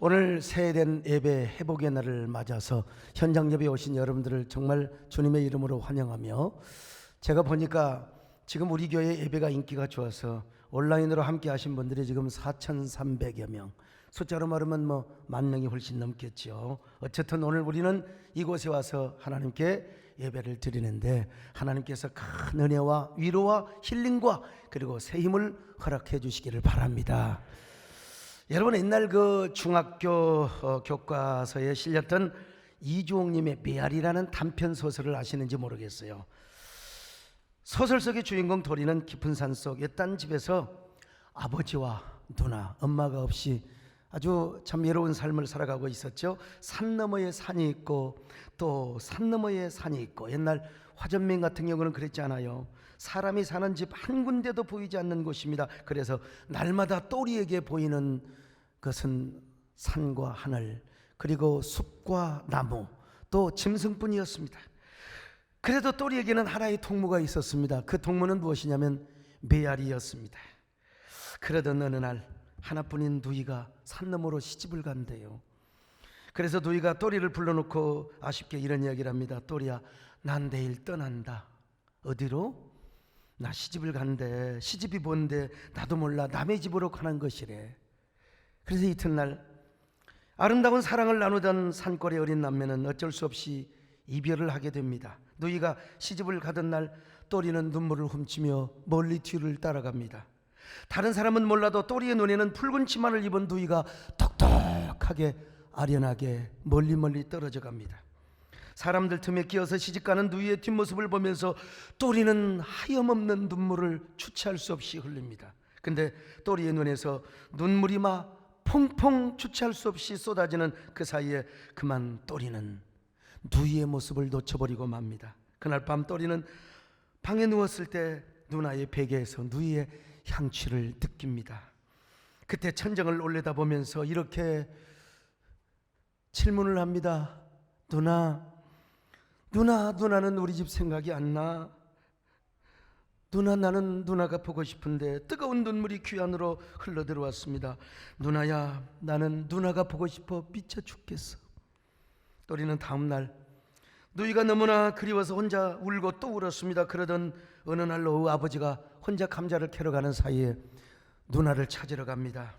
오늘 새해된 예배 회복의 날을 맞아서 현장 예배에 오신 여러분들을 정말 주님의 이름으로 환영하며, 제가 보니까 지금 우리 교회 예배가 인기가 좋아서 온라인으로 함께 하신 분들이 지금 4,300여 명, 숫자로 말하면 10,000명이 훨씬 넘겠죠. 어쨌든 오늘 우리는 이곳에 와서 하나님께 예배를 드리는데, 하나님께서 큰 은혜와 위로와 힐링과 그리고 새 힘을 허락해 주시기를 바랍니다. 여러분, 옛날 그 중학교 교과서에 실렸던 이주옥님의 메아리라는 단편 소설을 아시는지 모르겠어요. 소설 속의 주인공 도리는 깊은 산속 옛단 집에서 아버지와 누나, 엄마가 없이 아주 참 외로운 삶을 살아가고 있었죠. 산 너머에 산이 있고 또 산 너머에 산이 있고, 옛날 화전민 같은 경우는 그랬지 않아요. 사람이 사는 집 한 군데도 보이지 않는 곳입니다. 그래서 날마다 또리에게 보이는 것은 산과 하늘, 그리고 숲과 나무, 또 짐승뿐이었습니다. 그래도 또리에게는 하나의 동무가 있었습니다. 그 동무는 무엇이냐면 메아리였습니다. 그러던 어느 날 하나뿐인 누이가 산 너머로 시집을 간대요. 그래서 누이가 또리를 불러놓고 아쉽게 이런 이야기를 합니다. 또리야, 난 내일 떠난다. 어디로? 나 시집을 간대. 시집이 뭔데? 나도 몰라. 남의 집으로 가는 것이래. 그래서 이튿날 아름다운 사랑을 나누던 산골의 어린 남매는 어쩔 수 없이 이별을 하게 됩니다. 누이가 시집을 가던 날 또리는 눈물을 훔치며 멀리 뒤를 따라갑니다. 다른 사람은 몰라도 또리의 눈에는 붉은 치마를 입은 누이가 똑똑하게 아련하게 멀리 떨어져 갑니다. 사람들 틈에 끼어서 시집가는 누이의 뒷모습을 보면서 또리는 하염없는 눈물을 주체할 수 없이 흘립니다. 근데 또리의 눈에서 눈물이 막 퐁퐁 주체할 수 없이 쏟아지는 그 사이에 그만 또리는 누이의 모습을 놓쳐버리고 맙니다. 그날 밤 또리는 방에 누웠을 때 누나의 베개에서 누이의 향취를 느낍니다. 그때 천정을 올려다보면서 이렇게 질문을 합니다. 누나는 우리 집 생각이 안 나? 나는 누나가 보고 싶은데. 뜨거운 눈물이 귀 안으로 흘러 들어왔습니다. 누나야, 나는 누나가 보고 싶어 미쳐 죽겠어. 또리는 다음날 누이가 너무나 그리워서 혼자 울고 또 울었습니다. 그러던 어느 날 오후 아버지가 혼자 감자를 캐러 가는 사이에 누나를 찾으러 갑니다.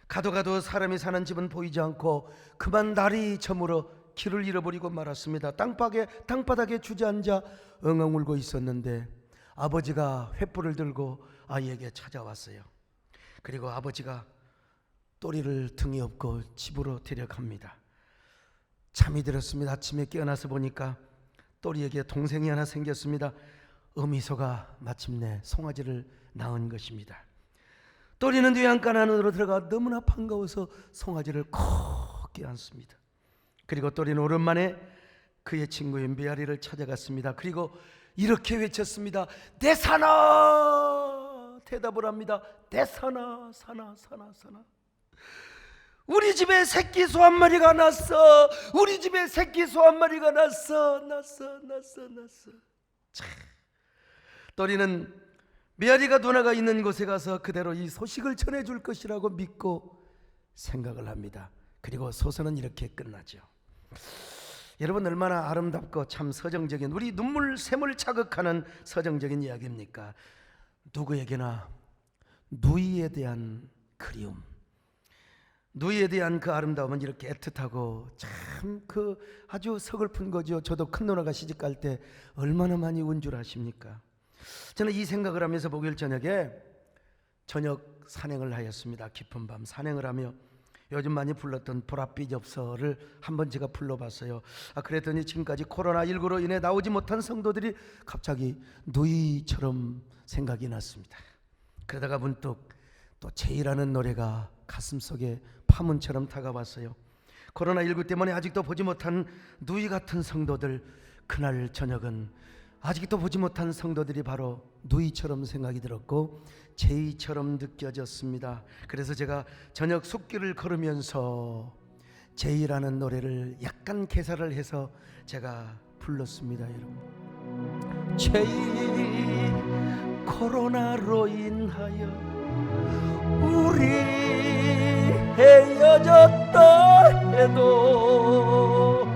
가도 사람이 사는 집은 보이지 않고 그만 날이 저물어 길을 잃어버리고 말았습니다. 땅바닥에 주저앉아 엉엉 울고 있었는데 아버지가 횃불을 들고 아이에게 찾아왔어요. 그리고 아버지가 또리를 등에 업고 집으로 데려갑니다. 잠이 들었습니다. 아침에 깨어나서 보니까 또리에게 동생이 하나 생겼습니다. 어미소가 마침내 송아지를 낳은 것입니다. 또리는 누이안간 안으로 들어가 너무나 반가워서 송아지를 콕 껴안습니다. 그리고 또리는 오랜만에 그의 친구인 메아리를 찾아갔습니다. 그리고 이렇게 외쳤습니다. 내 사나! 대답을 합니다. 내 사나. 우리 집에 새끼 소 한 마리가 났어. 우리 집에 새끼 소 한 마리가 났어. 또리는 메아리가 누나가 있는 곳에 가서 그대로 이 소식을 전해줄 것이라고 믿고 생각을 합니다. 그리고 소설은 이렇게 끝나죠. 여러분, 얼마나 아름답고 참 서정적인, 우리 눈물샘을 자극하는 서정적인 이야기입니까? 누구에게나 누이에 대한 그리움, 누이에 대한 그 아름다움은 이렇게 애틋하고 참 그 아주 서글픈 거죠. 저도 큰 누나가 시집 갈 때 얼마나 많이 운 줄 아십니까? 저는 이 생각을 하면서 목요일 저녁에 저녁 산행을 하였습니다. 깊은 밤 산행을 하며 요즘 많이 불렀던 보랏빛 엽서를 한번 제가 불러봤어요. 그랬더니 지금까지 코로나19로 인해 나오지 못한 성도들이 갑자기 누이처럼 생각이 났습니다. 그러다가 문득 또 제이라는 노래가 가슴속에 파문처럼 다가왔어요. 코로나19 때문에 아직도 보지 못한 누이 같은 성도들, 그날 저녁은 아직도 보지 못한 성도들이 바로 누이처럼 생각이 들었고 제이처럼 느껴졌습니다. 그래서 제가 저녁 숲길을 걸으면서 제이라는 노래를 약간 개사를 해서 제가 불렀습니다. 여러분, 제이, 코로나로 인하여 우리 헤어졌다. 그래도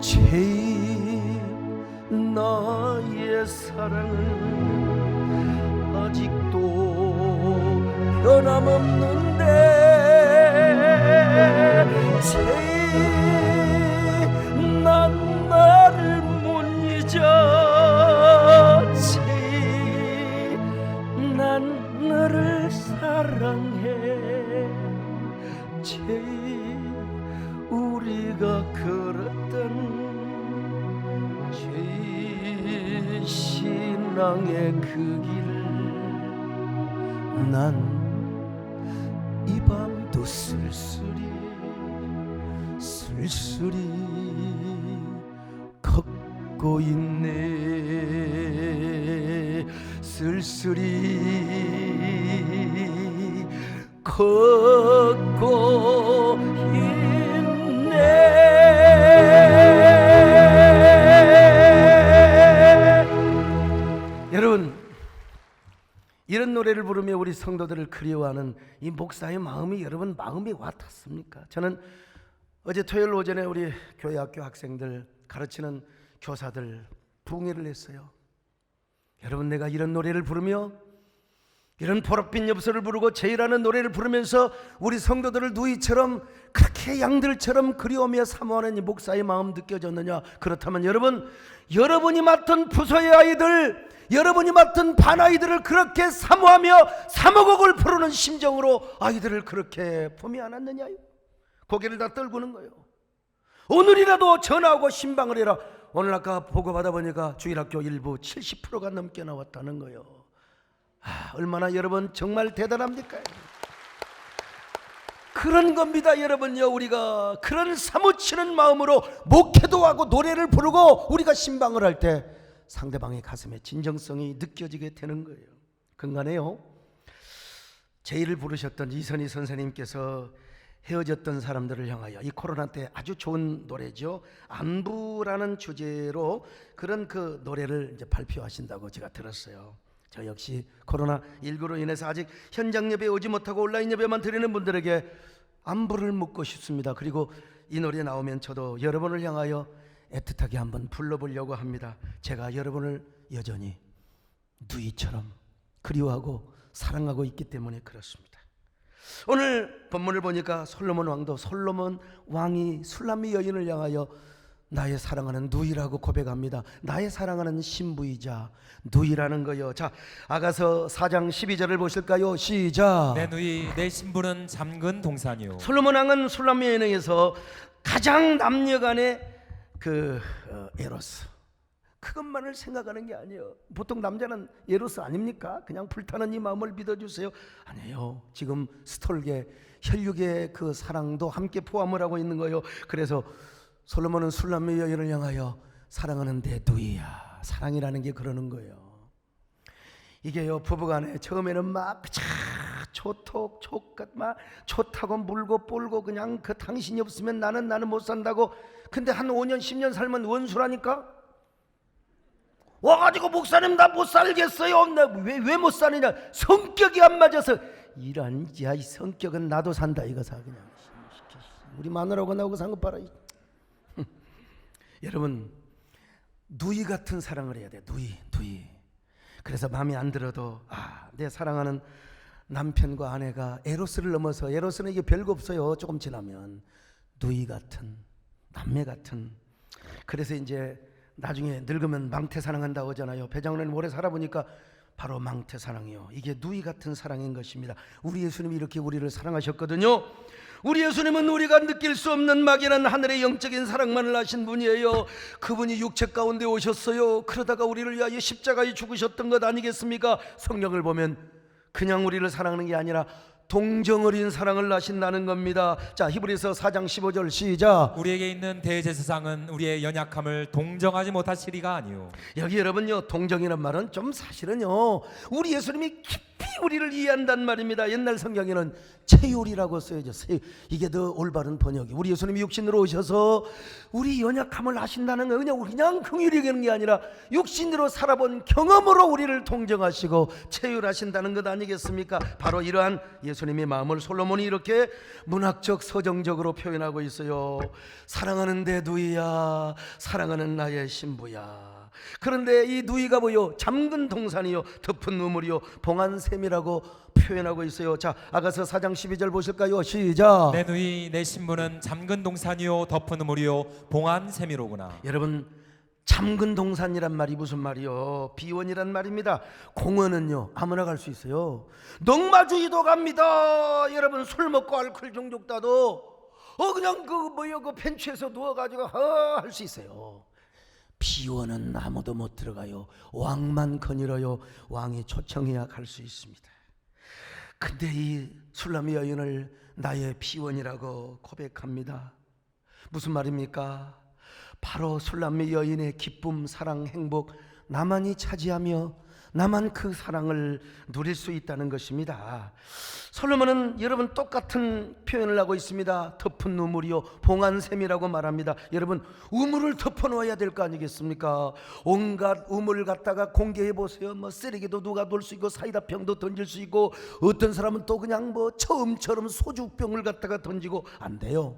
제일 나의 사랑은 아직도 변함없는데 제일 난 나를 못 잊어 제일 난 너를 사랑해 제일 우리가 걸었던 제일 신앙의 그 길을 난 이 밤도 쓸쓸히 걷고 있네 쓸쓸히 걷고 있네. 여러분, 이런 노래를 부르며 우리 성도들을 그리워하는 이 목사의 마음이 여러분 마음이 와 닿습니까? 저는 어제 토요일 오전에 우리 교회 학교 학생들 가르치는 교사들 부흥회를 했어요. 여러분, 내가 이런 노래를 부르며 이런 보랏빛 엽서를 부르고 제일하는 노래를 부르면서 우리 성도들을 누이처럼 그렇게 양들처럼 그리워하며 사모하는 이 목사의 마음 느껴졌느냐? 그렇다면 여러분이 맡은 부서의 아이들, 여러분이 맡은 반 아이들을 그렇게 사모하며 사모곡을 부르는 심정으로 아이들을 그렇게 보지 않았느냐요? 고개를 다 떨구는 거예요. 오늘이라도 전화하고 신방을 해라. 오늘 아까 보고 받아보니까 주일학교 일부 70%가 넘게 나왔다는 거예요. 얼마나 여러분 정말 대단합니까? 그런 겁니다. 여러분요, 우리가 그런 사무치는 마음으로 목회도 하고 노래를 부르고 우리가 신방을 할 때 상대방의 가슴에 진정성이 느껴지게 되는 거예요. 근간에요, 제의를 부르셨던 이선희 선생님께서 헤어졌던 사람들을 향하여 이 코로나 때 아주 좋은 노래죠. 안부라는 주제로 그런 그 노래를 이제 발표하신다고 제가 들었어요. 저 역시 코로나19로 인해서 아직 현장 예배에 오지 못하고 온라인 예배만 드리는 분들에게 안부를 묻고 싶습니다. 그리고 이 노래 나오면 저도 여러분을 향하여 애틋하게 한번 불러보려고 합니다. 제가 여러분을 여전히 누이처럼 그리워하고 사랑하고 있기 때문에 그렇습니다. 오늘 본문을 보니까 솔로몬 왕이 술람미 여인을 향하여 나의 사랑하는 누이라고 고백합니다. 나의 사랑하는 신부이자 누이라는 거요. 자, 아가서 4장 12절을 보실까요? 시작. 내 누이 내 신부는 잠근 동산이요. 솔로몬 왕은 술람미 여인에게서 가장 남녀간의 에로스, 그것만을 생각하는 게 아니에요. 보통 남자는 에로스 아닙니까? 그냥 불타는 이 마음을 믿어주세요. 아니에요. 지금 스톨계, 혈육의 그 사랑도 함께 포함을 하고 있는 거예요. 그래서 솔로몬은 술람미 여인을 향하여 사랑하는 내 누이야. 사랑이라는 게 그러는 거예요. 이게요, 부부간에 처음에는 막 초톡 막 좋다고 물고 뿔고 그냥 그 당신이 없으면 나는 못 산다고. 근데 한 5년 10년 살면 원수라니까. 와가지고 목사님 나 못 살겠어요. 왜 못 사느냐? 성격이 안 맞아서. 이런 이 성격은 나도 산다 이거사. 그냥 우리 마누라하고 나하고 상급 봐라. 여러분, 누이 같은 사랑을 해야 돼. 누이. 그래서 마음에 안 들어도 내 사랑하는 남편과 아내가 에로스를 넘어서, 에로스는 이게 별거 없어요. 조금 지나면 누이 같은, 남매 같은. 그래서 이제 나중에 늙으면 망태 사랑한다고 하잖아요. 배장로는 오래 살아보니까 바로 망태 사랑이요. 이게 누이 같은 사랑인 것입니다. 우리 예수님이 이렇게 우리를 사랑하셨거든요. 우리 예수님은 우리가 느낄 수 없는 막연한 하늘의 영적인 사랑만을 하신 분이에요. 그분이 육체 가운데 오셨어요. 그러다가 우리를 위하여 십자가에 죽으셨던 것 아니겠습니까? 성경을 보면 그냥 우리를 사랑하는 게 아니라 동정 어린 사랑을 하신다는 겁니다. 자, 히브리서 4장 15절 시작. 우리에게 있는 대제사장은 우리의 연약함을 동정하지 못하시리가 아니요. 여기 여러분요, 동정이란 말은 좀 사실은요, 우리 예수님이 우리를 이해한단 말입니다. 옛날 성경에는 체율이라고 써야죠. 이게 더 올바른 번역이. 우리 예수님이 육신으로 오셔서 우리 연약함을 아신다는 거 그냥 긍휼히 여기는 게 아니라 육신으로 살아본 경험으로 우리를 동정하시고 체율하신다는 것 아니겠습니까? 바로 이러한 예수님의 마음을 솔로몬이 이렇게 문학적 서정적으로 표현하고 있어요. 사랑하는 내 누이야, 사랑하는 나의 신부야. 그런데 이 누이가 뭐요? 잠근 동산이요, 덮은 우물이요, 봉한샘이라고 표현하고 있어요. 자, 아가서 4장 12절 보실까요? 시작. 내 누이 내 신부는 잠근 동산이요 덮은 우물이요 봉한 샘이로구나. 여러분, 잠근 동산이란 말이 무슨 말이요? 비원이란 말입니다. 공원은요 아무나 갈 수 있어요. 농마주의도 갑니다. 여러분, 술 먹고 알코올 중독자도 그냥 그 벤치에서 누워가지고 할 수 있어요. 비원은 아무도 못 들어가요. 왕만 거닐어요. 왕이 초청해야 갈 수 있습니다. 근데 이 술람의 여인을 나의 비원이라고 고백합니다. 무슨 말입니까? 바로 술람의 여인의 기쁨, 사랑, 행복, 나만이 차지하며 나만 그 사랑을 누릴 수 있다는 것입니다. 솔로몬은 여러분 똑같은 표현을 하고 있습니다. 덮은 우물이요 봉한샘이라고 말합니다. 여러분, 우물을 덮어놓아야 될 거 아니겠습니까? 온갖 우물을 갖다가 공개해 보세요. 쓰레기도 누가 놓을 수 있고 사이다병도 던질 수 있고, 어떤 사람은 또 그냥 처음처럼 소주병을 갖다가 던지고. 안 돼요.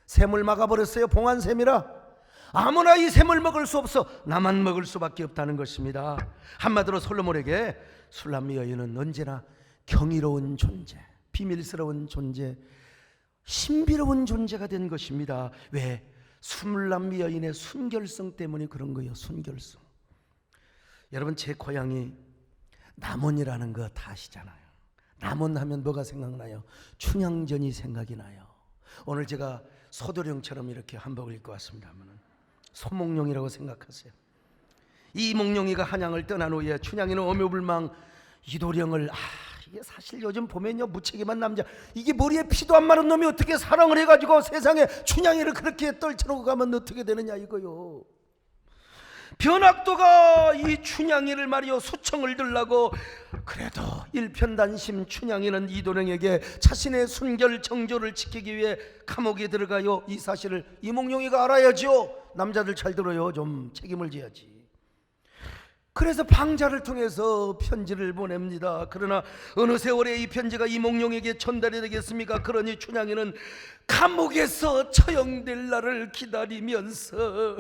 샘을 막아버렸어요. 봉한샘이라. 아무나 이 샘을 먹을 수 없어. 나만 먹을 수밖에 없다는 것입니다. 한마디로 솔로몬에게 술람의 여인은 언제나 경이로운 존재, 비밀스러운 존재, 신비로운 존재가 된 것입니다. 왜? 술람의 여인의 순결성 때문에 그런 거예요. 순결성. 여러분, 제 고향이 남원이라는 거 다 아시잖아요. 남원 하면 뭐가 생각나요? 춘향전이 생각이 나요. 오늘 제가 소도령처럼 이렇게 한복을 입고 왔습니다 하면은 소몽룡이라고 생각하세요. 이 몽룡이가 한양을 떠난 후에 춘향이는 어묘불망 이도령을 이게 사실 요즘 보면요, 무책임한 남자, 이게 머리에 피도 안 마른 놈이 어떻게 사랑을 해가지고 세상에 춘향이를 그렇게 떨쳐놓고 가면 어떻게 되느냐 이거요. 변학도가 이 춘향이를 말이요 수청을 들라고, 그래도 일편단심 춘향이는 이도령에게 자신의 순결 정조를 지키기 위해 감옥에 들어가요. 이 사실을 이몽룡이가 알아야죠. 남자들 잘 들어요. 좀 책임을 져야지. 그래서 방자를 통해서 편지를 보냅니다. 그러나 어느 세월에 이 편지가 이몽룡에게 전달이 되겠습니까? 그러니 춘향이는 감옥에서 처형될 날을 기다리면서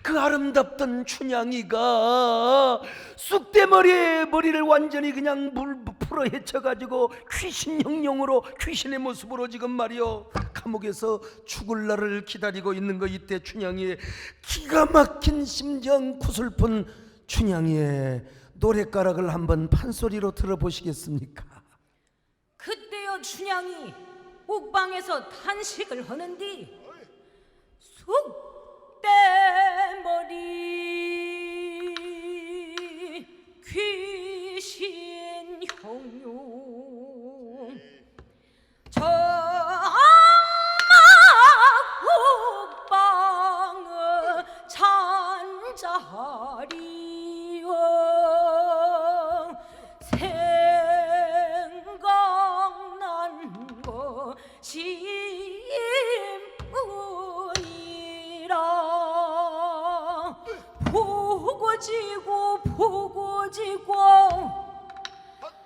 그 아름답던 춘향이가 쑥대머리에 머리를 완전히 그냥 물 풀어 헤쳐가지고 귀신형령으로, 귀신의 모습으로 지금 말이요 감옥에서 죽을 날을 기다리고 있는 거. 이때 춘향이의 기가 막힌 심정, 구슬픈 춘향이의 노랫가락을 한번 판소리로 들어보시겠습니까? 그때여 춘향이 옥방에서 탄식을 하는디 쑥대머리 귀신 형용 정막 옥방의 잔자리여 생각난 것이뿐이라. 보고 지고 보고 지고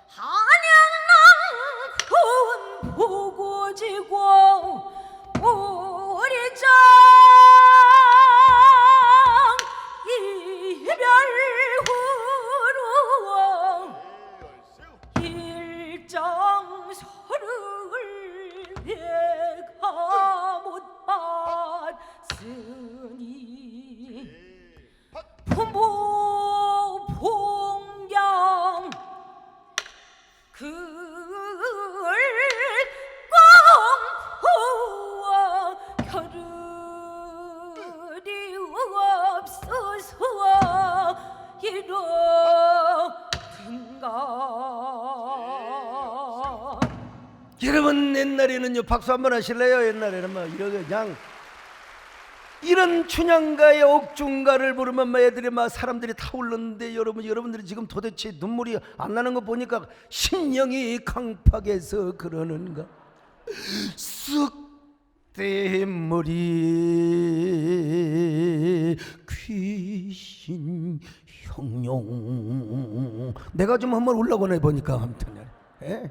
한양만큼 보고 지고 우리 장 이별 후로 일장서를 내가 못 봤으니 부모 봉양 그을 꽁포와 겨를이 없어서 이러든가. 여러분, 옛날에는요, 박수 한번 하실래요? 옛날에는 이렇게 그냥 이런 춘향가의 옥중가를 부르면 애들이 막 사람들이 타올랐는데 여러분들이 지금 도대체 눈물이 안 나는 거 보니까 심령이 강팍해서 그러는가. 쑥대머리 귀신 형용. 내가 좀 한번 올라가네 보니까 아무튼. 예?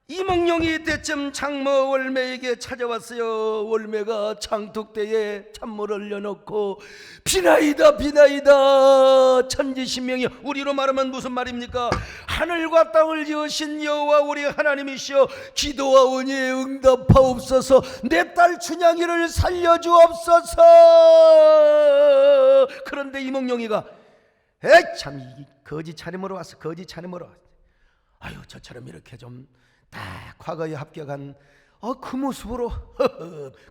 이몽룡이 이때쯤 장모 월매에게 찾아왔어요. 월매가 장독대에 찬물을 올려놓고 비나이다 비나이다 천지신명이, 우리로 말하면 무슨 말입니까? 하늘과 땅을 지으신 여호와 우리 하나님이시여, 기도하오니 응답하옵소서. 내 딸 춘향이를 살려주옵소서. 그런데 이몽룡이가 에이 참, 거지 차림으로 왔어. 거지 차림으로 왔어. 아유, 저처럼 이렇게 좀 딱 과거에 합격한 그 모습으로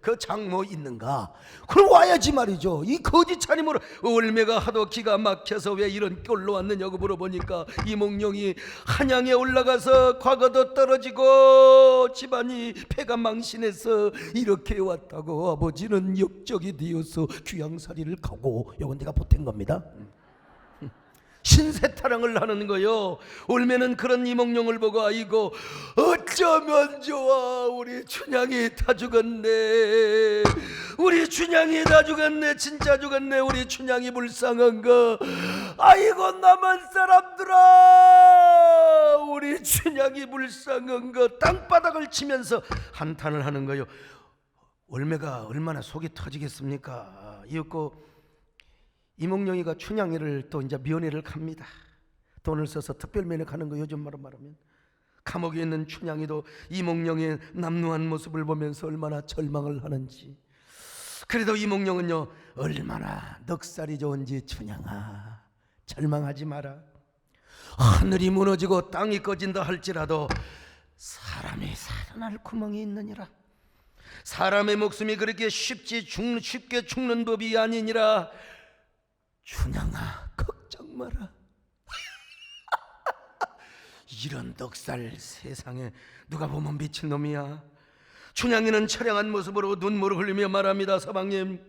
그 장모 있는가? 그럼 와야지 말이죠. 이 거짓 차림으로. 월매가 하도 기가 막혀서 왜 이런 꼴로 왔느냐고 물어보니까 이몽룡이 한양에 올라가서 과거도 떨어지고 집안이 폐가 망신해서 이렇게 왔다고 아버지는 역적이 되어서 귀양살이를 가고, 요건 내가 보탠 겁니다. 신세타령을 하는 거요. 올매는 그런 이몽룡을 보고 아이고 어쩌면 좋아, 우리 춘향이 다 죽었네, 우리 춘향이 다 죽었네, 진짜 죽었네, 우리 춘향이 불쌍한가, 아이고 남한 사람들아 우리 춘향이 불쌍한가, 땅바닥을 치면서 한탄을 하는 거요. 올매가 얼마나 속이 터지겠습니까? 이었고 이몽룡이가 춘향이를 또 이제 면회를 갑니다. 돈을 써서 특별 면회 가는 거, 요즘 말로 말하면. 감옥에 있는 춘향이도 이몽룡의 남루한 모습을 보면서 얼마나 절망을 하는지. 그래도 이몽룡은요, 얼마나 넉살이 좋은지, 춘향아 절망하지 마라. 하늘이 무너지고 땅이 꺼진다 할지라도 사람이 살아날 구멍이 있느니라. 사람의 목숨이 그렇게 쉽게 죽는 법이 아니니라. 춘향아 걱정 마라. 이런 넉살 세상에 누가 보면 미친놈이야. 춘향이는 처량한 모습으로 눈물을 흘리며 말합니다. 서방님,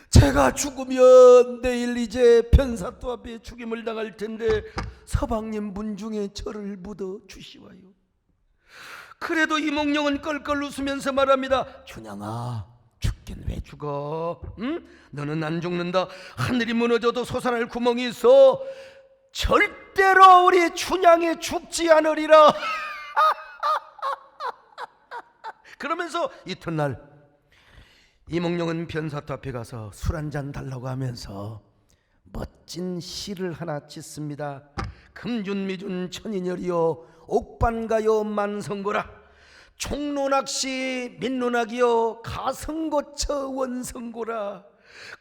제가 죽으면 내일 이제 변사또 앞에 죽임을 당할 텐데 서방님 문중에 저를 묻어 주시와요. 그래도 이몽룡은 껄껄 웃으면서 말합니다. 춘향아, 죽긴 왜 죽어? 응? 너는 안 죽는다. 하늘이 무너져도 솟아날 구멍이 있어. 절대로 우리 춘향이 죽지 않으리라. 그러면서 이튿날 이몽룡은 변사또 앞에 가서 술 한잔 달라고 하면서 멋진 시를 하나 짓습니다. 금준미준 천인열이여 옥반가요 만성고라. 총론학시 민론학이여 가성고처 원성고라.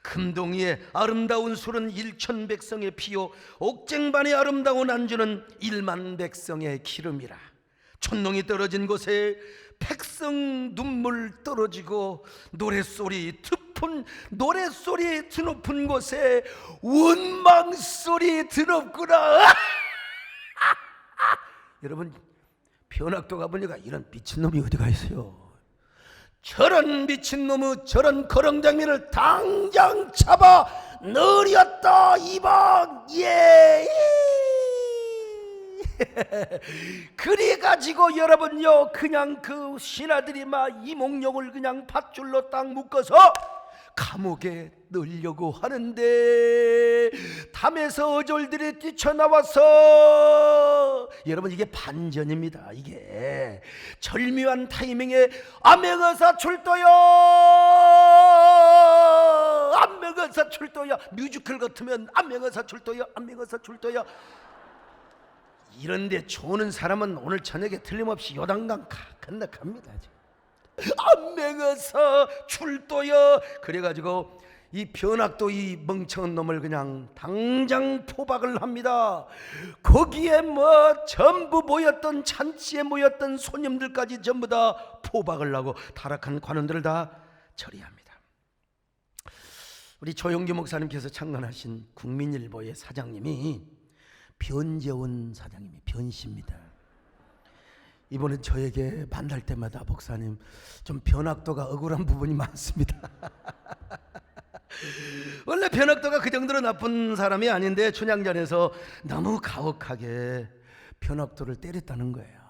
금동이의 아름다운 술은 일천백성의 피요 옥쟁반의 아름다운 안주는 일만백성의 기름이라. 촌농이 떨어진 곳에 백성 눈물 떨어지고 노랫소리 드높은 곳에 원망소리 드높구나. 여러분, 변학도 가보니까 이런 미친놈이 어디가 있어요. 저런 미친놈의 저런 거렁장미를 당장 잡아 넣으렸다 이방. 예. 그래가지고 여러분요, 그냥 그 신하들이 막 이몽룡을 그냥 밧줄로 딱 묶어서 감옥에 넣으려고 하는데 담에서 어졸들이 뛰쳐나와서, 여러분 이게 반전입니다. 이게 절묘한 타이밍에 암행어사 출도요, 암행어사 출도야. 뮤지컬 같으면 암행어사 출도야, 암행어사 출도야. 이런데 좋은 사람은 오늘 저녁에 틀림없이 요단강 건너갑니다. 암맹어서 출도여. 그래가지고 이 변학도 이 멍청한 놈을 그냥 당장 포박을 합니다. 거기에 뭐 전부 모였던, 잔치에 모였던 손님들까지 전부 다 포박을 하고 타락한 관원들을 다 처리합니다. 우리 조용기 목사님께서 창간하신 국민일보의 사장님이 변재원 사장님이 변씨입니다. 이번에 저에게 만날 때마다 목사님 좀 변학도가 억울한 부분이 많습니다. 원래 변학도가 그 정도로 나쁜 사람이 아닌데 춘향전에서 너무 가혹하게 변학도를 때렸다는 거예요.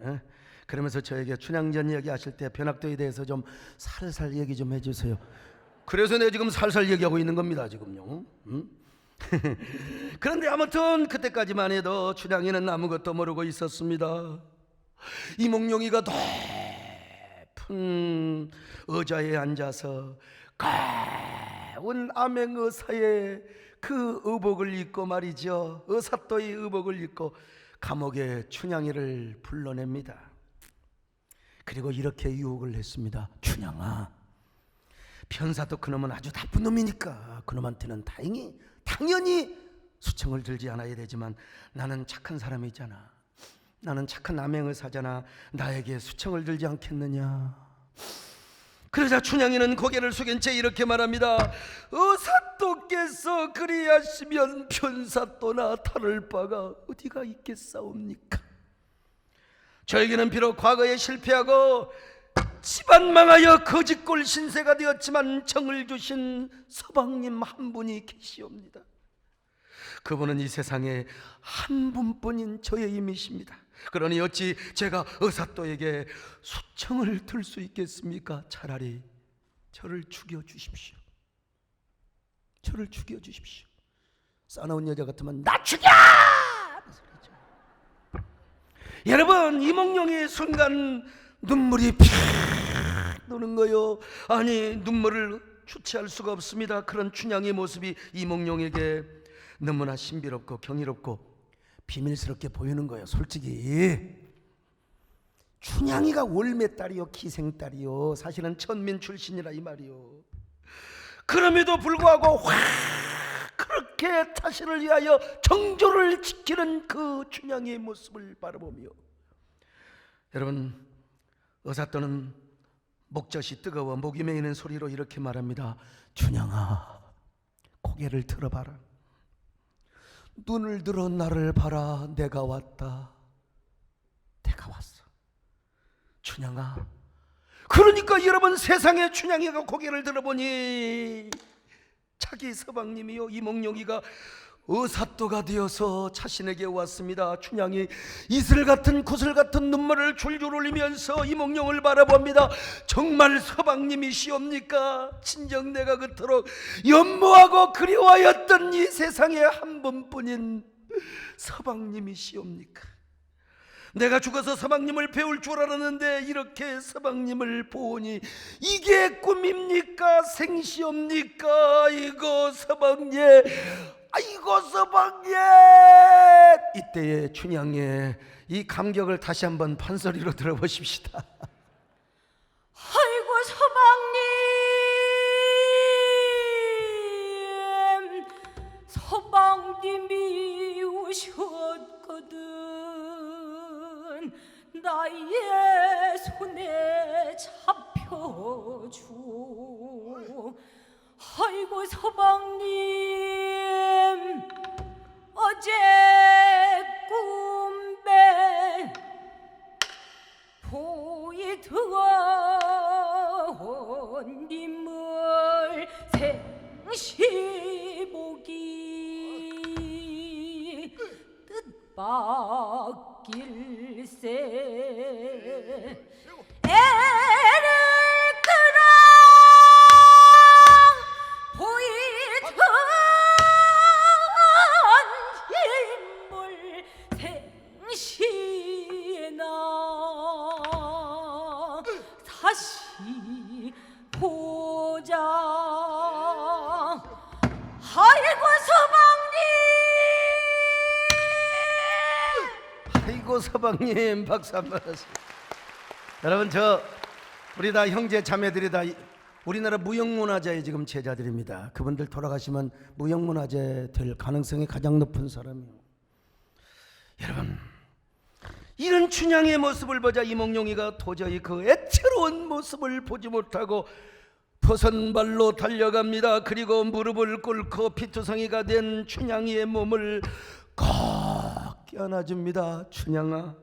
예? 그러면서 저에게 춘향전 얘기하실 때 변학도에 대해서 좀 살살 얘기 좀 해주세요. 그래서 내가 지금 살살 얘기하고 있는 겁니다 지금요. 그런데 아무튼 그때까지만 해도 춘향이는 아무것도 모르고 있었습니다. 이몽룡이가 높은 의자에 앉아서 가운 암행의사의 그 의복을 입고 말이죠, 의사또의 의복을 입고 감옥에 춘향이를 불러냅니다. 그리고 이렇게 유혹을 했습니다. 춘향아, 변사도 그놈은 아주 나쁜 놈이니까 그놈한테는 당연히 수청을 들지 않아야 되지만 나는 착한 사람이잖아, 나는 착한 암행의사잖아, 나에게 수청을 들지 않겠느냐. 그러자 춘향이는 고개를 숙인 채 이렇게 말합니다. 의사또께서 그리하시면 변사또나 다를 바가 어디가 있겠사옵니까? 저에게는 비록 과거에 실패하고 집안 망하여 거짓골 신세가 되었지만 정을 주신 서방님 한 분이 계시옵니다. 그분은 이 세상에 한 분뿐인 저의 임이십니다. 그러니 어찌 제가 의사또에게 수청을 들 수 있겠습니까? 차라리 저를 죽여주십시오. 저를 죽여주십시오. 싸나운 여자 같으면 나 죽여! 여러분, 이몽룡이 순간 눈물이 팍 도는 거요. 아니, 눈물을 주체할 수가 없습니다. 그런 춘향의 모습이 이몽룡에게 너무나 신비롭고 경이롭고 비밀스럽게 보이는 거예요. 솔직히 춘향이가 올매딸이요, 기생딸이요, 사실은 천민 출신이라 이 말이요. 그럼에도 불구하고 확 그렇게 자신을 위하여 정조를 지키는 그 춘향이의 모습을 바라보며, 여러분, 의사또는 목젖이 뜨거워 목이 메이는 소리로 이렇게 말합니다. 춘향아, 고개를 들어봐라. 눈을 들어 나를 봐라. 내가 왔다. 내가 왔어. 춘향아. 그러니까 여러분, 세상에 춘향이가 고개를 들어보니 자기 서방님이요, 이몽룡이가 의사또가 되어서 자신에게 왔습니다. 춘향이 이슬 같은 구슬 같은 눈물을 줄줄 흘리면서 이몽룡을 바라봅니다. 정말 서방님이시옵니까? 진정 내가 그토록 연모하고 그리워하였던 이 세상에 한 분뿐인 서방님이시옵니까? 내가 죽어서 서방님을 배울 줄 알았는데 이렇게 서방님을 보니 이게 꿈입니까? 생시옵니까? 아이고 서방님, 아이고 서방님. 이때의 춘향의 이 감격을 다시 한번 판소리로 들어보십시다. 아이고 서방님이 오셨거든. 나의 손에 잡혀줘. 아이고 서방님, 어제 꿈에 보이던 님을 생시보기 뜻밖일세. 애를 끌어 보이던 인물 생시나 다시 보자. 아이고 서방님. 아이고 서방님. 박수 한번 하세요. 여러분, 우리 다 형제 자매들이 다 우리나라 무형문화재의 지금 제자들입니다. 그분들 돌아가시면 무형문화재 될 가능성이 가장 높은 사람이에요. 여러분, 이런 춘향의 모습을 보자 이몽룡이가 도저히 그 애처로운 모습을 보지 못하고 버선발로 달려갑니다. 그리고 무릎을 꿇고 피투성이가 된 춘향이의 몸을 꼭 껴안아줍니다. 춘향아,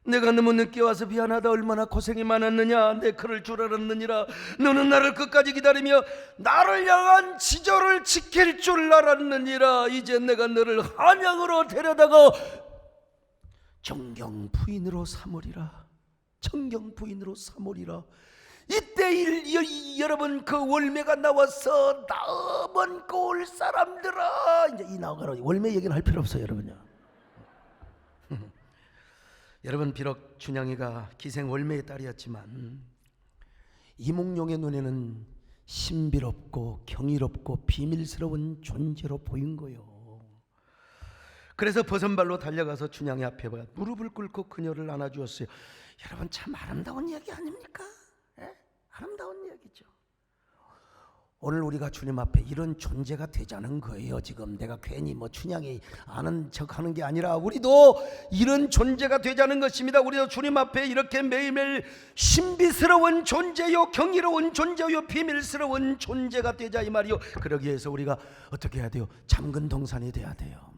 내가 너무 늦게 와서 미안하다. 얼마나 고생이 많았느냐. 내 그럴 줄 알았느니라. 너는 나를 끝까지 기다리며 나를 향한 지조를 지킬 줄 알았느니라. 이제 내가 너를 한양으로 데려다가 정경 부인으로 삼으리라. 정경 부인으로 삼으리라. 이때 여러분 그 월매가 나와서 나만 고을 사람들아. 이제 이 나가라. 월매 얘기는 할 필요 없어요, 여러분요. 여러분, 비록 춘향이가 기생 월매의 딸이었지만 이몽룡의 눈에는 신비롭고 경이롭고 비밀스러운 존재로 보인 거요. 그래서 버선발로 달려가서 춘향이 앞에 무릎을 꿇고 그녀를 안아주었어요. 여러분, 참 아름다운 이야기 아닙니까? 예? 아름다운 이야기죠. 오늘 우리가 주님 앞에 이런 존재가 되자는 거예요. 지금 내가 괜히 춘향이 아는 척하는 게 아니라 우리도 이런 존재가 되자는 것입니다. 우리도 주님 앞에 이렇게 매일매일 신비스러운 존재요, 경이로운 존재요, 비밀스러운 존재가 되자 이 말이요. 그러기 위해서 우리가 어떻게 해야 돼요? 잠근 동산이 돼야 돼요.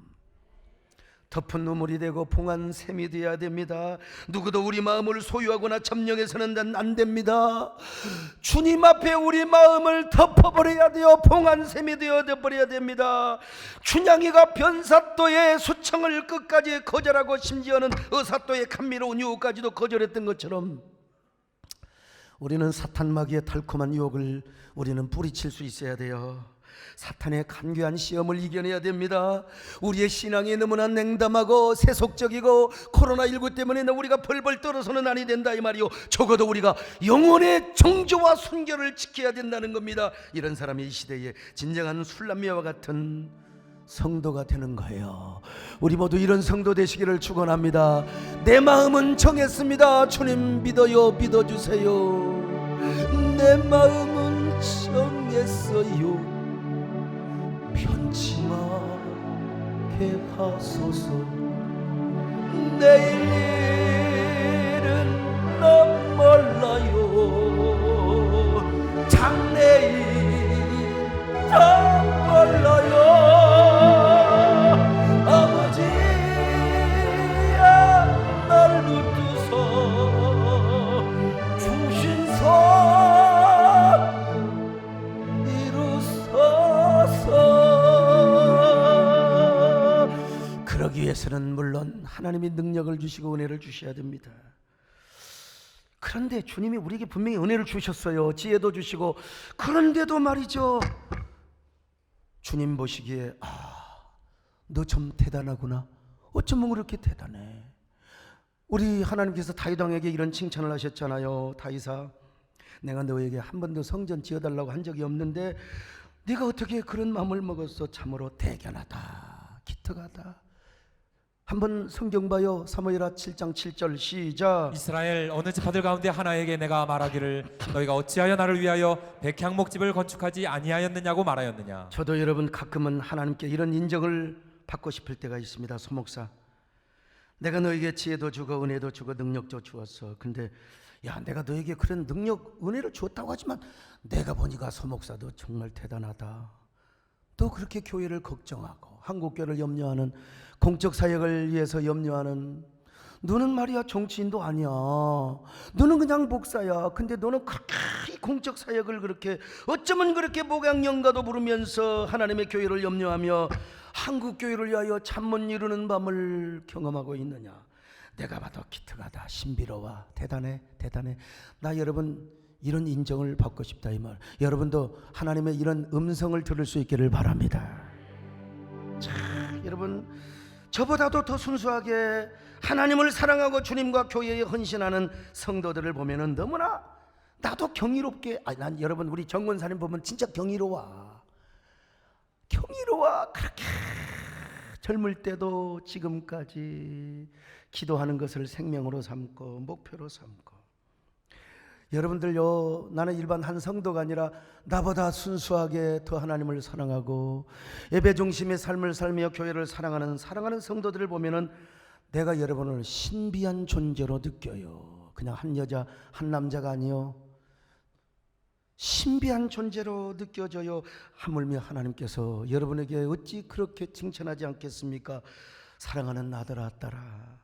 덮은 눈물이 되고 봉한 샘이 되어야 됩니다. 누구도 우리 마음을 소유하거나 점령해서는 안 됩니다. 주님 앞에 우리 마음을 덮어버려야 돼요. 봉한 샘이 되어버려야 됩니다. 춘향이가 변사또의 수청을 끝까지 거절하고 심지어는 의사또의 감미로운 유혹까지도 거절했던 것처럼 우리는 사탄마귀의 달콤한 유혹을 우리는 뿌리칠 수 있어야 돼요. 사탄의 간교한 시험을 이겨내야 됩니다. 우리의 신앙이 너무나 냉담하고 세속적이고 코로나19 때문에 우리가 벌벌 떨어서는 아니 된다 이 말이요. 적어도 우리가 영혼의 정조와 순결을 지켜야 된다는 겁니다. 이런 사람이 이 시대에 진정한 술람미와 같은 성도가 되는 거예요. 우리 모두 이런 성도 되시기를 축원합니다. 내 마음은 정했습니다. 주님 믿어요. 믿어주세요. 내 마음은 정했어요. 편치마게 하소서. 내일은 나 몰라요. 장래일 나 몰라요. 아버지야 날 붙드소. 주신 선 이루소서. 그러기 위해서는 물론 하나님이 능력을 주시고 은혜를 주셔야 됩니다. 그런데 주님이 우리에게 분명히 은혜를 주셨어요. 지혜도 주시고. 그런데도 말이죠, 주님 보시기에 너 좀 대단하구나. 어쩌면 그렇게 대단해. 우리 하나님께서 다윗 왕에게 이런 칭찬을 하셨잖아요. 다윗아, 내가 너에게 한 번도 성전 지어달라고 한 적이 없는데 네가 어떻게 그런 마음을 먹었어. 참으로 대견하다, 기특하다. 한번 성경 봐요. 사무엘하 7장 7절 시작. 이스라엘 어느 지파들 가운데 하나에게 내가 말하기를 너희가 어찌하여 나를 위하여 백향목집을 건축하지 아니하였느냐고 말하였느냐. 저도 여러분 가끔은 하나님께 이런 인정을 받고 싶을 때가 있습니다. 소목사, 내가 너에게 지혜도 주고 은혜도 주고 능력도 주었어. 근데 야, 내가 너에게 그런 능력 은혜를 주었다고 하지만 내가 보니까 소목사도 정말 대단하다. 또 그렇게 교회를 걱정하고 한국교회를 염려하는, 공적 사역을 위해서 염려하는, 너는 말이야 정치인도 아니야. 너는 그냥 목사야. 근데 너는 그렇게 공적 사역을 그렇게 어쩌면 그렇게 목양영가도 부르면서 하나님의 교회를 염려하며 한국교회를 위하여 잠 못 이루는 밤을 경험하고 있느냐. 내가 봐도 기특하다, 신비로워, 대단해, 대단해. 나 여러분 이런 인정을 받고 싶다 이 말. 여러분도 하나님의 이런 음성을 들을 수 있기를 바랍니다. 자, 여러분 저보다도 더 순수하게 하나님을 사랑하고 주님과 교회에 헌신하는 성도들을 보면은 너무나 나도 경이롭게, 난 여러분 우리 정권사님 보면 진짜 경이로워. 그렇게 젊을 때도 지금까지 기도하는 것을 생명으로 삼고 목표로 삼고. 여러분들요, 나는 일반 한 성도가 아니라 나보다 순수하게 더 하나님을 사랑하고 예배 중심의 삶을 살며 교회를 사랑하는 성도들을 보면은 내가 여러분을 신비한 존재로 느껴요. 그냥 한 여자 한 남자가 아니요, 신비한 존재로 느껴져요. 하물며 하나님께서 여러분에게 어찌 그렇게 칭찬하지 않겠습니까? 사랑하는 아들아 딸아,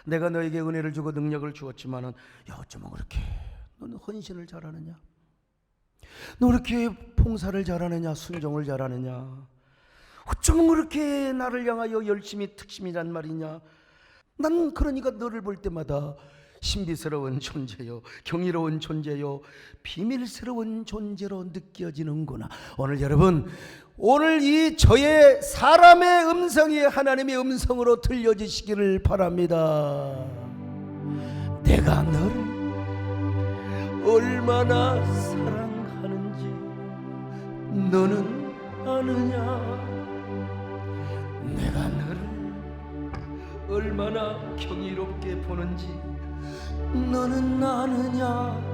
내가 너에게 은혜를 주고 능력을 주었지만은 야 어쩌면 그렇게 너는 헌신을 잘하느냐? 너 그렇게 봉사를 잘하느냐? 순종을 잘하느냐? 어쩌면 그렇게 나를 향하여 열심히 특심이란 말이냐? 난 그러니까 너를 볼 때마다 신비스러운 존재요, 경이로운 존재요, 비밀스러운 존재로 느껴지는구나. 오늘 여러분, 오늘 이 저의 사람의 음성이 하나님의 음성으로 들려지시기를 바랍니다. 내가 너를 얼마나 사랑하는지 너는 아느냐? 내가 너를 얼마나 경이롭게 보는지 너는 아느냐?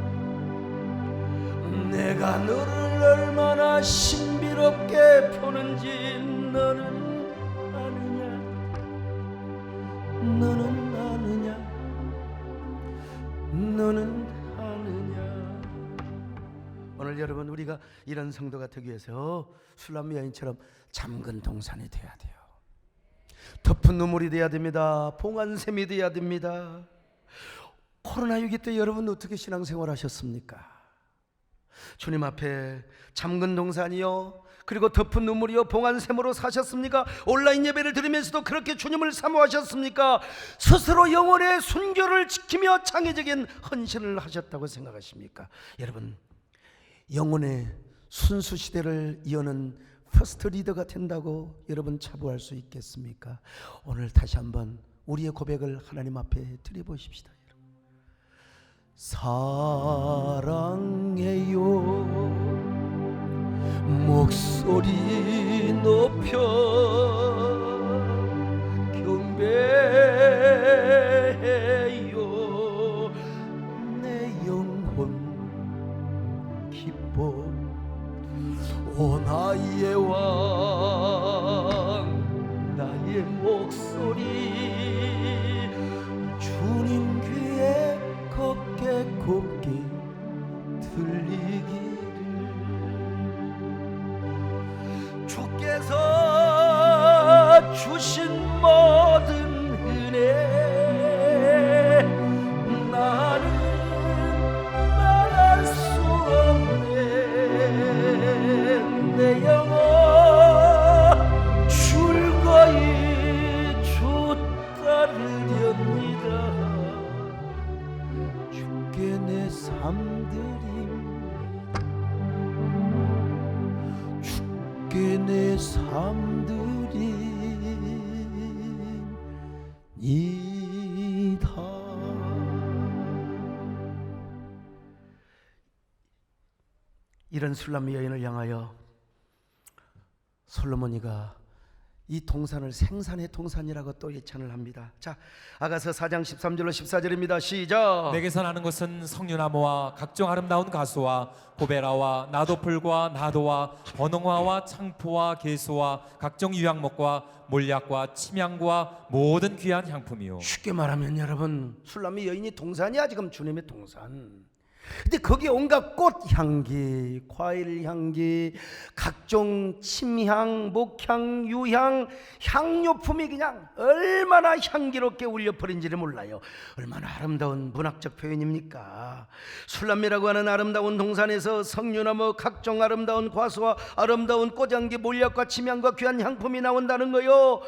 내가 너를 얼마나 신비롭게 보는지 너는 아느냐? 너는 아느냐? 너는 아느냐? 오늘 여러분, 우리가 이런 성도가 되기 위해서 술람 여인처럼 잠근 동산이 돼야 돼요. 덮은 눈물이 돼야 됩니다. 봉안샘이 돼야 됩니다. 코로나19 때 여러분 어떻게 신앙생활 하셨습니까? 주님 앞에 잠근 동산이요, 그리고 덮은 눈물이요, 봉안샘으로 사셨습니까? 온라인 예배를 드리면서도 그렇게 주님을 사모하셨습니까? 스스로 영혼의 순교를 지키며 창의적인 헌신을 하셨다고 생각하십니까? 여러분, 영혼의 순수 시대를 이어는 퍼스트 리더가 된다고 여러분 자부할 수 있겠습니까? 오늘 다시 한번 우리의 고백을 하나님 앞에 드려보십시다. 사랑해요, 목소리 높여 경배해요, 내 영혼 기뻐. 오 나의 왕, 나의 목소리 주님 귀에 곱게 들리기를. 주께서 주신 모든 은혜 나는 말할 수 없네. 내 영혼 즐거이 주 따르렵니다. 주께 내 삶드립니다. 주께 내 삶드립니다. 이런 술람 여인을 향하여 솔로몬이가 이 동산을 생산의 동산이라고 또 예찬을 합니다. 자, 아가서 4장 13절로 14절입니다. 시작. 내게서 나는 것은 석류나무와 각종 아름다운 가수와 고베라와 나도풀과 나도와 번홍화와 창포와 개수와 각종 유향목과 몰약과 침향과 모든 귀한 향품이요. 쉽게 말하면 여러분, 술람의 여인이 동산이야. 지금 주님의 동산. 근데 거기에 온갖 꽃 향기, 과일 향기, 각종 침향, 목향, 유향, 향료품이 그냥 얼마나 향기롭게 울려버린지를 몰라요. 얼마나 아름다운 문학적 표현입니까? 술람이라고 하는 아름다운 동산에서 석류나무, 각종 아름다운 과수와 아름다운 꽃향기, 몰약과 침향과 귀한 향품이 나온다는 거요.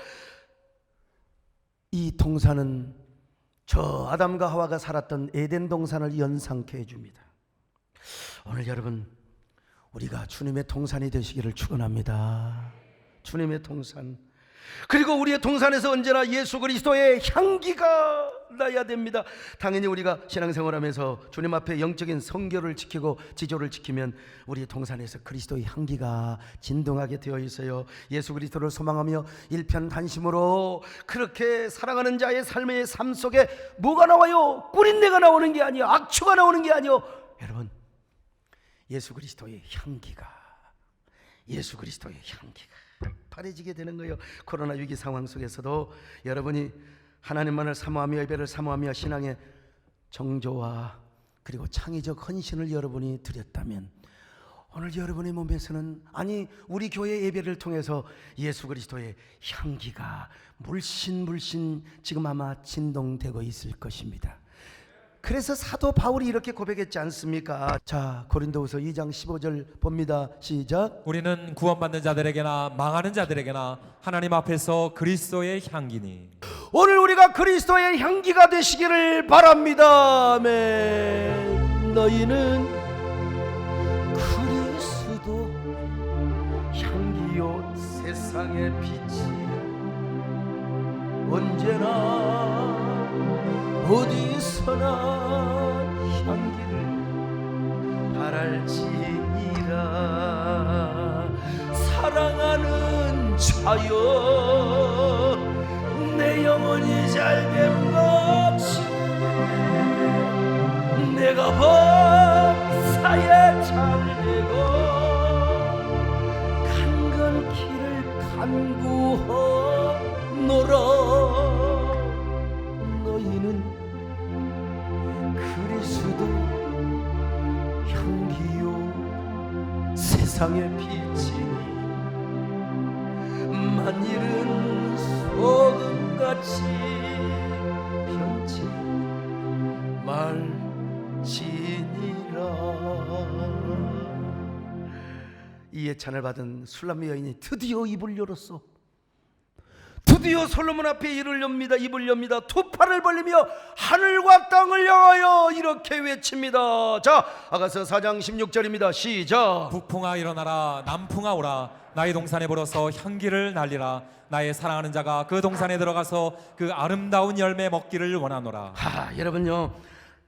이 동산은 저 아담과 하와가 살았던 에덴 동산을 연상케 해줍니다. 오늘 여러분, 우리가 주님의 동산이 되시기를 축원합니다. 주님의 동산, 그리고 우리의 동산에서 언제나 예수 그리스도의 향기가 나야 됩니다. 당연히 우리가 신앙생활하면서 주님 앞에 영적인 성결을 지키고 지조를 지키면 우리의 동산에서 그리스도의 향기가 진동하게 되어 있어요. 예수 그리스도를 소망하며 일편단심으로 그렇게 사랑하는 자의 삶의 삶 속에 뭐가 나와요? 꿀인내가 나오는 게 아니요, 악취가 나오는 게 아니요, 여러분, 예수 그리스도의 향기가 바래지게 되는 거예요. 코로나 위기 상황 속에서도 여러분이 하나님만을 사모하며 예배를 사모하며 신앙의 정조와 그리고 창의적 헌신을 여러분이 드렸다면 오늘 여러분의 몸에서는, 아니 우리 교회 예배를 통해서 예수 그리스도의 향기가 물씬 지금 아마 진동되고 있을 것입니다. 그래서 사도 바울이 이렇게 고백했지 않습니까? 자, 고린도후서 2장 15절 봅니다. 시작. 우리는 구원받는 자들에게나 망하는 자들에게나 하나님 앞에서 그리스도의 향기니. 오늘 우리가 그리스도의 향기가 되시기를 바랍니다. 아멘. 너희는 그리스도 향기요 세상의 빛이 언제나 어디서나 향기를 바랄지니라. 사랑하는 자여 내 영혼이 잘됨 같이 내가 범사에 잘되고 간건 길을 간구하노라. 너희는 그리스도 향기요 세상의 빛이니 만일은 소금같이 변치 말지니라. 이 예찬을 받은 술람미 여인이 드디어 입을 열었어. 드디어 솔로몬 앞에 입을 엽니다. 두 팔을 벌리며 하늘과 땅을 향하여 이렇게 외칩니다. 자, 아가서 4장 16절입니다. 시작. 북풍아 일어나라, 남풍아 오라. 나의 동산에 불어서 향기를 날리라. 나의 사랑하는 자가 그 동산에 들어가서 그 아름다운 열매 먹기를 원하노라. 여러분요,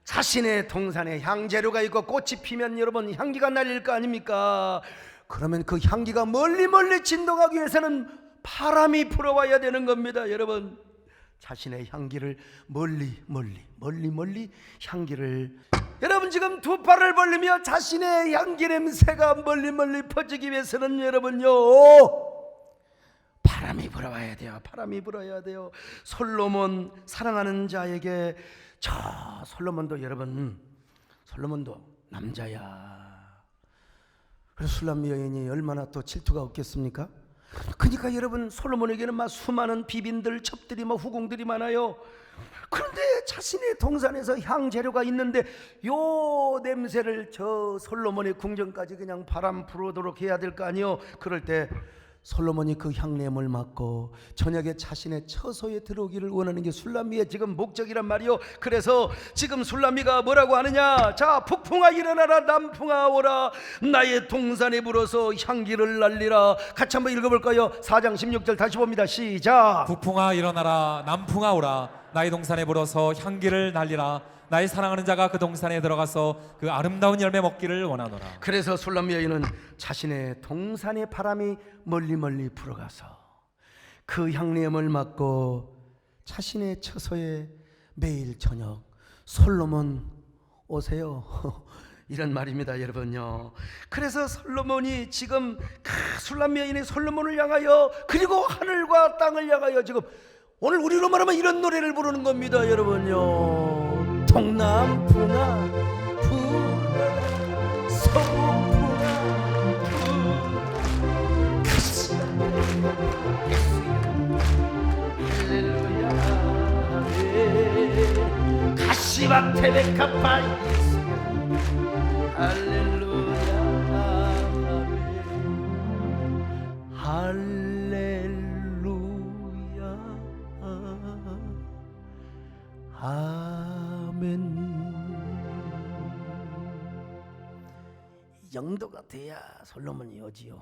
자신의 동산에 향재료가 있고 꽃이 피면 여러분 향기가 날릴 거 아닙니까? 그러면 그 향기가 멀리 진동하기 위해서는 바람이 불어와야 되는 겁니다. 여러분, 자신의 향기를 멀리 향기를, 여러분 지금 두 팔을 벌리며 자신의 향기 냄새가 멀리 퍼지기 위해서는 여러분요 바람이 불어와야 돼요. 바람이 불어야 돼요. 솔로몬 사랑하는 자에게, 저 솔로몬도 여러분, 솔로몬도 남자야. 그래서 술람미 여인이 얼마나 또 질투가 없겠습니까? 그러니까 여러분, 솔로몬에게는 막 수많은 비빈들, 첩들이, 후궁들이 많아요. 그런데 자신의 동산에서 향재료가 있는데 요 냄새를 저 솔로몬의 궁전까지 그냥 바람 불어도록 해야 될 거 아니요. 그럴 때 솔로몬이 그 향냄을 맡고 저녁에 자신의 처소에 들어오기를 원하는 게 술람미의 지금 목적이란 말이요. 그래서 지금 술람미가 뭐라고 하느냐? 자, 북풍아 일어나라, 남풍아 오라. 나의 동산에 불어서 향기를 날리라. 같이 한번 읽어볼까요? 4장 16절 다시 봅니다. 시작. 북풍아 일어나라, 남풍아 오라. 나의 동산에 불어서 향기를 날리라. 나의 사랑하는 자가 그 동산에 들어가서 그 아름다운 열매 먹기를 원하노라. 그래서 술람미 여인은 자신의 동산의 바람이 멀리 불어가서 그 향냄을 맡고 자신의 처소에 매일 저녁 솔로몬 오세요 이런 말입니다, 여러분요. 그래서 솔로몬이 지금 술람미 여인이 솔로몬을 향하여, 그리고 하늘과 땅을 향하여 지금 오늘 우리로 말하면 이런 노래를 부르는 겁니다, 여러분요. 동남풍아 불어라, 서북풍아 할렐루야. 가시밭에 백합화 할렐루야. 할렐루야. 아멘. 이 정도가 돼야 솔로몬이 오지요.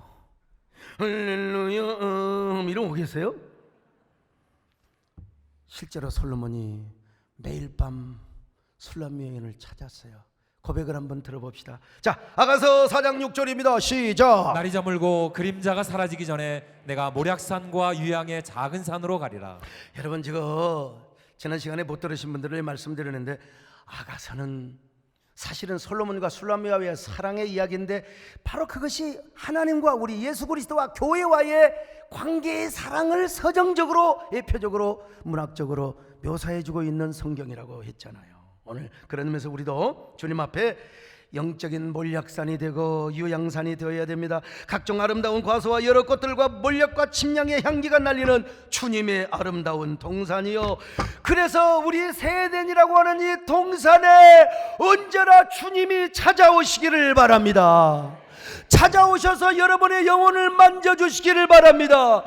할렐루야 이러고 계세요? 실제로 솔로몬이 매일 밤 술람미 여인을 찾았어요. 고백을 한번 들어봅시다. 자, 아가서 4장 6절입니다. 시작. 날이 저물고 그림자가 사라지기 전에 내가 모략산과 유양의 작은 산으로 가리라. 여러분, 지금 지난 시간에 못 들으신 분들을 말씀드렸는데, 아가서는 사실은 솔로몬과 술람미와의 사랑의 이야기인데 바로 그것이 하나님과 우리 예수 그리스도와 교회와의 관계의 사랑을 서정적으로, 예표적으로, 문학적으로 묘사해주고 있는 성경이라고 했잖아요. 오늘 그런 의미에서 우리도 주님 앞에 영적인 몰약산이 되고 유향산이 되어야 됩니다. 각종 아름다운 과수와 여러 꽃들과 몰약과 침향의 향기가 날리는 주님의 아름다운 동산이요, 그래서 우리 세덴이라고 하는 이 동산에 언제나 주님이 찾아오시기를 바랍니다. 찾아오셔서 여러분의 영혼을 만져주시기를 바랍니다.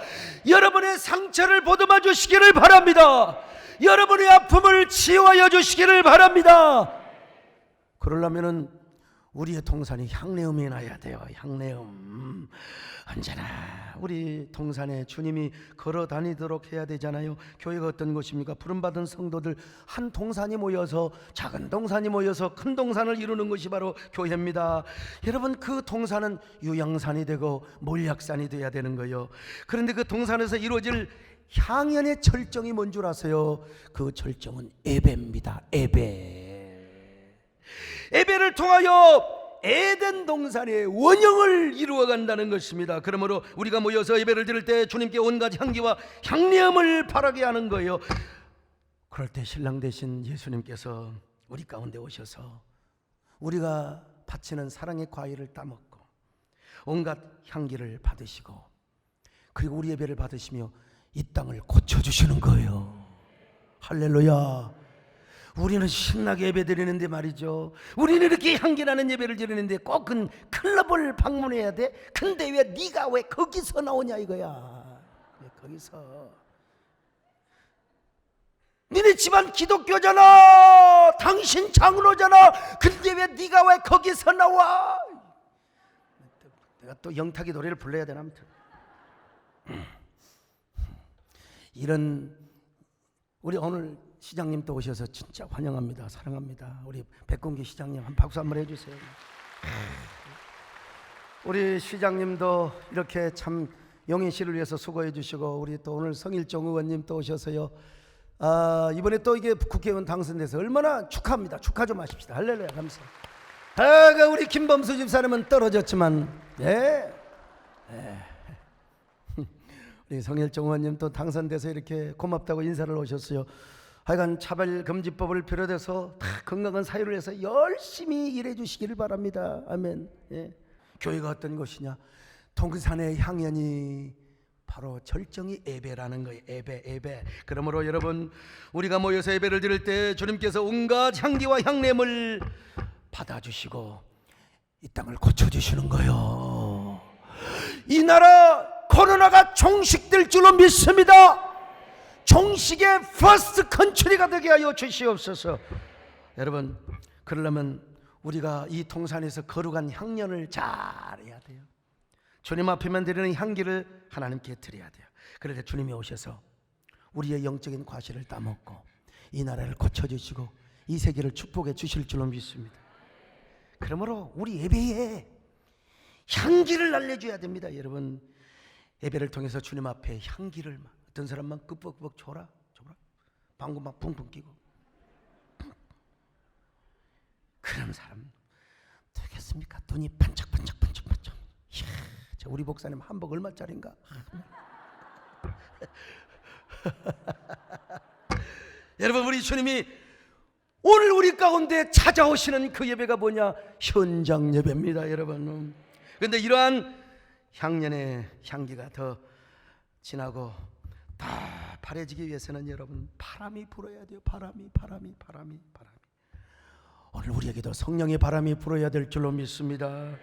여러분의 상처를 보듬어 주시기를 바랍니다. 여러분의 아픔을 치유하여 주시기를 바랍니다. 그러려면은 우리의 동산이 향내음이 나야 돼요. 향내음. 언제나 우리 동산에 주님이 걸어 다니도록 해야 되잖아요. 교회가 어떤 곳입니까? 부름받은 성도들 한 동산이 모여서, 작은 동산이 모여서 큰 동산을 이루는 것이 바로 교회입니다. 여러분, 그 동산은 유향산이 되고 몰약산이 돼야 되는 거예요. 그런데 그 동산에서 이루어질 향연의 절정이 뭔 줄 아세요? 그 절정은 예배입니다. 예배. 예배를 통하여 에덴 동산의 원형을 이루어 간다는 것입니다. 그러므로 우리가 모여서 예배를 드릴 때 주님께 온갖 향기와 향내음을 바라게 하는 거예요. 그럴 때 신랑 되신 예수님께서 우리 가운데 오셔서 우리가 바치는 사랑의 과일을 따먹고 온갖 향기를 받으시고, 그리고 우리 예배를 받으시며 이 땅을 고쳐주시는 거예요. 할렐루야. 우리는 신나게 예배 드리는데 말이죠, 우리는 이렇게 향기나는 예배를 드리는데 꼭 클럽을 방문해야 돼? 근데 왜 네가 왜 거기서 나오냐 이거야. 왜 거기서? 니네 집안 기독교잖아, 당신 장로잖아. 근데 왜 네가 왜 거기서 나와? 내가 또 영탁이 노래를 불러야 되나? 아무튼 이런, 우리 오늘 시장님 또 오셔서 진짜 환영합니다. 사랑합니다. 우리 백공기 시장님 한 박수 한번 해주세요. 우리 시장님도 이렇게 참 용인시를 위해서 수고해 주시고, 우리 또 오늘 성일종 의원님 또 오셔서요, 이번에 또 이게 국회의원 당선돼서 얼마나 축하합니다. 축하 좀 하십시다. 할렐루야. 감사. 우리 김범수 집사님은 떨어졌지만, 우리 성일종 의원님 또 당선돼서 이렇게 고맙다고 인사를 오셨어요. 하여간 차별금지법을 비롯해서 다 건강한 사유를 해서 열심히 일해 주시기를 바랍니다. 아멘. 교회가 어떤 곳이냐? 동산의 향연이 바로 절정이 예배라는 거예요. 예배. 그러므로 여러분, 우리가 모여서 예배를 드릴 때 주님께서 온갖 향기와 향냄을 받아주시고 이 땅을 고쳐주시는 거예요. 이 나라 코로나가 종식될 줄로 믿습니다. 종식의 퍼스트 컨트리가 되게 하여 주시옵소서. 여러분, 그러려면 우리가 이 동산에서 거룩한 향연을 잘해야 돼요. 주님 앞에만 드리는 향기를 하나님께 드려야 돼요. 그럴 때 주님이 오셔서 우리의 영적인 과실을 따먹고 이 나라를 고쳐주시고 이 세계를 축복해 주실 줄로 믿습니다. 그러므로 우리 예배에 향기를 날려줘야 됩니다. 여러분, 예배를 통해서 주님 앞에 향기를, 어떤 사람만 끄벅끄벅 줘라 방구 막 붕붕 끼고, 그런 사람 되겠습니까? 돈이 반짝반짝. 이야, 우리 목사님 한복 얼마짜린가? 여러분, 우리 주님이 오늘 우리 가운데 찾아오시는 그 예배가 뭐냐? 현장 예배입니다. 여러분, 그런데 이러한 향연의 향기가 더 진하고 다 바래지기 위해서는 여러분, 바람이 불어야 돼요. 바람이. 오늘 우리에게도 성령의 바람이 불어야 될 줄로 믿습니다.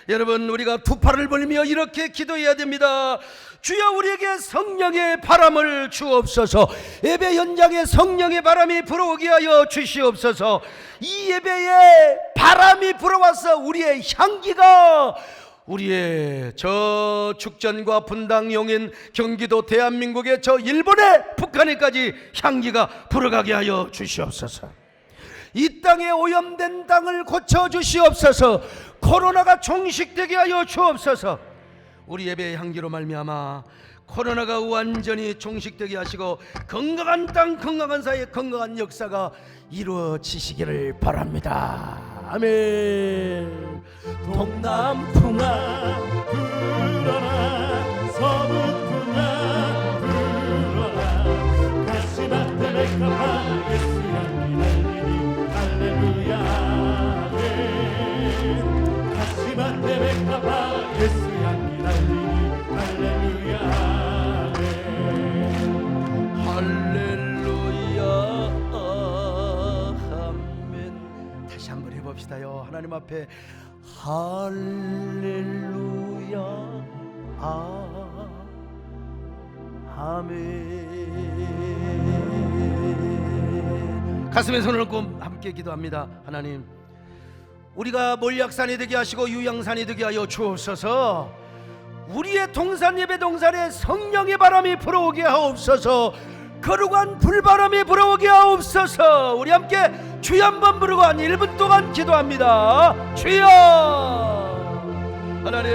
여러분, 우리가 두 팔을 벌리며 이렇게 기도해야 됩니다. 주여, 우리에게 성령의 바람을 주옵소서. 예배 현장에 성령의 바람이 불어오게 하여 주시옵소서. 이 예배에 바람이 불어와서 우리의 향기가 우리의 저 축전과 분당, 용인, 경기도, 대한민국의 저 일본의 북한에까지 향기가 불어가게 하여 주시옵소서. 이 땅에 오염된 땅을 고쳐 주시옵소서. 코로나가 종식되게 하여 주옵소서. 우리 예배의 향기로 말미암아 코로나가 완전히 종식되게 하시고 건강한 땅, 건강한 사회, 건강한 역사가 이루어지시기를 바랍니다. 아멘. 동남풍아 불어라, 서북풍아 불어라, 가시밭에 메카파 예수 향기 날리니 할렐루야. 앞에 할렐루야 아멘. 가슴에 손을 얹고 함께 기도합니다. 하나님, 우리가 몰약산이 되게 하시고 유양산이 되게 하여 주옵소서. 우리의 동산 예배 동산에 성령의 바람이 불어오게 하옵소서. 거룩한 불바람이 불어오게 하옵소서. 우리 함께 주여 한번 부르고 한 1분 동안 기도합니다. 주여. 하나님,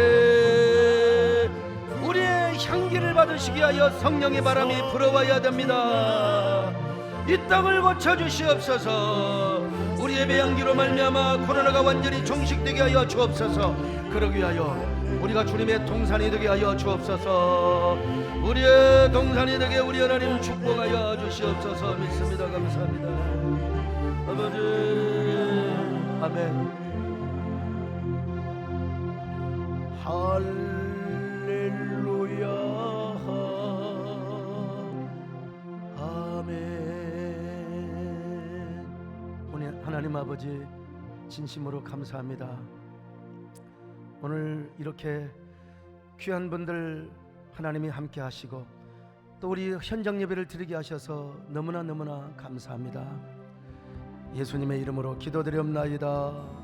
우리의 향기를 받으시게 하여 성령의 바람이 불어와야 됩니다. 이 땅을 고쳐주시옵소서. 우리의 배양기로 말미암아 코로나가 완전히 종식되게 하여 주옵소서. 그러기 위하여 우리가 주님의 동산이 되게 하여 주옵소서. 우리의 동산이 되게 우리 하나님 축복하여 주시옵소서. 믿습니다. 감사합니다. 아버지. 아멘. 할렐루야 아멘. 오늘 하나님 아버지 진심으로 감사합니다. 오늘 이렇게 귀한 분들 하나님이 함께 하시고 또 우리 현장 예배를 드리게 하셔서 너무나 감사합니다. 예수님의 이름으로 기도드리옵나이다.